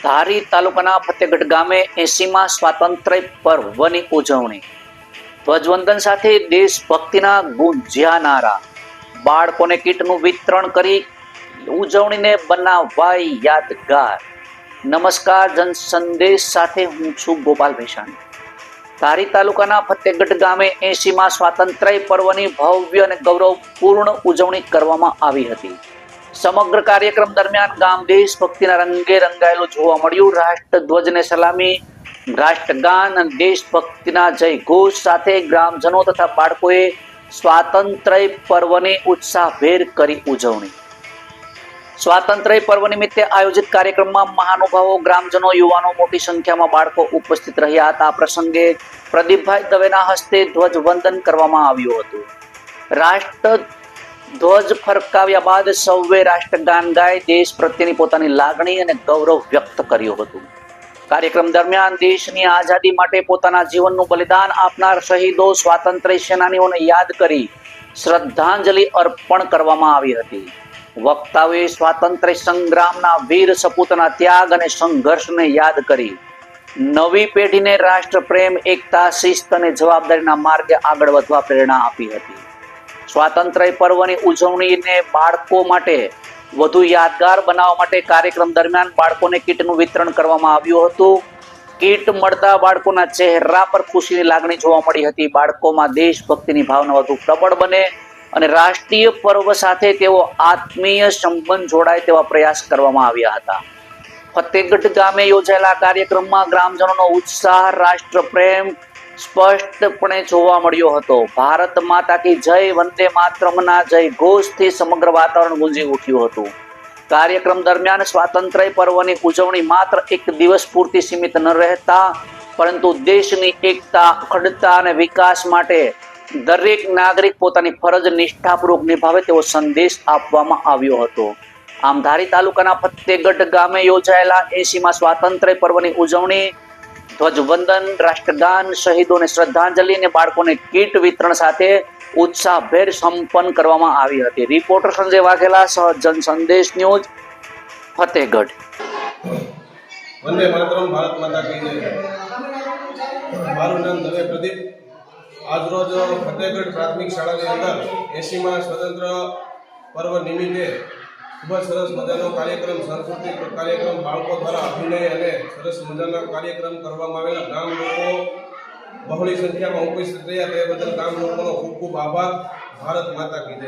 ધારી તાલુકાના ફતેગઢ ગામે 80મા સ્વાતંત્ર્ય પર્વની ઉજવણી. ધ્વજવંદન સાથે દેશભક્તિના ગુંજ્યા નારા. બાળકોને કીટનું વિતરણ કરી ઉજવણીને બનાવાઈ યાદગાર. નમસ્કાર, જન સંદેશ સાથે હું છું ગોપાલ ભેસાણી. ધારી તાલુકાના ફતેગઢ ગામે 80મા સ્વાતંત્ર્ય પર્વની ભવ્ય અને ગૌરવપૂર્ણ ઉજવણી કરવામાં આવી હતી. સમગ્ર કાર્યક્રમ દરમિયાન ગામ દેશભક્તિના રંગે રંગાયેલું જોવા મળ્યું. રાષ્ટ્રધ્વજને સલામી, રાષ્ટ્રગાન અને દેશભક્તિના જય ઘોષ સાથે ગ્રામજનો તથા બાળકોએ સ્વાતંત્ર્ય પર્વની ઉત્સાહભેર કરી ઉજવણી. સ્વાતંત્ર્ય પર્વ નિમિત્તે આયોજિત કાર્યક્રમમાં મહાનુભાવો, ગ્રામજનો, યુવાનો, મોટી સંખ્યામાં બાળકો ઉપસ્થિત રહ્યા હતા. આ પ્રસંગે પ્રદીપભાઈ દવેના હસ્તે ધ્વજવંદન કરવામાં આવ્યું હતું. રાષ્ટ્ર ધ્વજ ફરકાવ્યા બાદ સૌએ રાષ્ટ્રગાન ગાય દેશ પ્રત્યેની પોતાની લાગણી અને ગૌરવ વ્યક્ત કર્યું હતું. કાર્યક્રમ દરમિયાન દેશની આઝાદી માટે પોતાના જીવનનું બલિદાન આપનાર શહીદો, સ્વાતંત્ર્ય સેનાનીઓને યાદ કરી શ્રદ્ધાંજલિ અર્પણ કરવામાં આવી હતી. વક્તાઓએ સ્વાતંત્ર્ય સંગ્રામના વીર સપૂતના ત્યાગ અને સંઘર્ષને યાદ કરી નવી પેઢીને રાષ્ટ્રપ્રેમ, એકતા, શિસ્ત અને જવાબદારીના માર્ગે આગળ વધવા પ્રેરણા આપી હતી. સ્વાતંત્ર્ય પર્વની ઉજવણીને બાળકો માટે વધુ યાદગાર બનાવવા માટે કાર્યક્રમ દરમિયાન બાળકોને કીટનું વિતરણ કરવામાં આવ્યું હતું. કીટ મળતા બાળકોના ચહેરા પર ખુશીની લાગણી જોવા મળી હતી. બાળકોમાં દેશભક્તિની ભાવના વધુ પ્રબળ બને અને રાષ્ટ્રીય પર્વ સાથે તેઓ આત્મીય સંબંધ જોડાય તેવા પ્રયાસ કરવામાં આવ્યા હતા. ફતેગઢ ગામે યોજાયેલા કાર્યક્રમમાં ગ્રામજનોનો ઉત્સાહ, રાષ્ટ્રપ્રેમ સ્પષ્ટપણે જોવા મળ્યો હતો. ભારત માતા કી જય, વંદે માતરમના જય ઘોષથી સમગ્ર વાતાવરણ ગુંજી ઉઠ્યું હતું. કાર્યક્રમ દરમિયાન સ્વાતંત્ર્ય પર્વની ઉજવણી માત્ર એક દિવસ પૂરતી સીમિત ન રહેતા, પરંતુ દેશની એકતા, અખંડતા અને વિકાસ માટે દરેક નાગરિક પોતાની ફરજ નિષ્ઠાપૂર્વક નિભાવે તેવો સંદેશ આપવામાં આવ્યો હતો. આમ ધારી તાલુકાના ફતેગઢ ગામે યોજાયેલા 80મા સ્વાતંત્ર્ય પર્વની ઉજવણી, ધ્વજવંદન, રાષ્ટ્રગાન, શહીદોને શ્રદ્ધાંજલિ અને બાળકોને કીટ વિતરણ સાથે ઉત્સાહભેર સંપન્ન કરવામાં આવી હતી. રિપોર્ટર સંજય વાઘેલા, સહ જન સંદેશ ન્યૂઝ, ફતેગઢ. વંદે માતરમ, ભારત માતા કી જય. મારું નામ દવે પ્રદીપ. આજરોજ ફતેગઢ પ્રાથમિક શાળાની અંદર 80મા સ્વતંત્ર પર્વ નિમિત્તે ખૂબ જ સરસ મજાનો કાર્યક્રમ, સાંસ્કૃતિક કાર્યક્રમ, બાળકો દ્વારા અભિનય અને સરસ મજાના કાર્યક્રમ કરવામાં આવેલા. ગામ લોકો બહોળી સંખ્યામાં ઉપસ્થિત રહ્યા તે બદલ ગામ લોકોનો ખૂબ ખૂબ આભાર. ભારત માતા કી જય.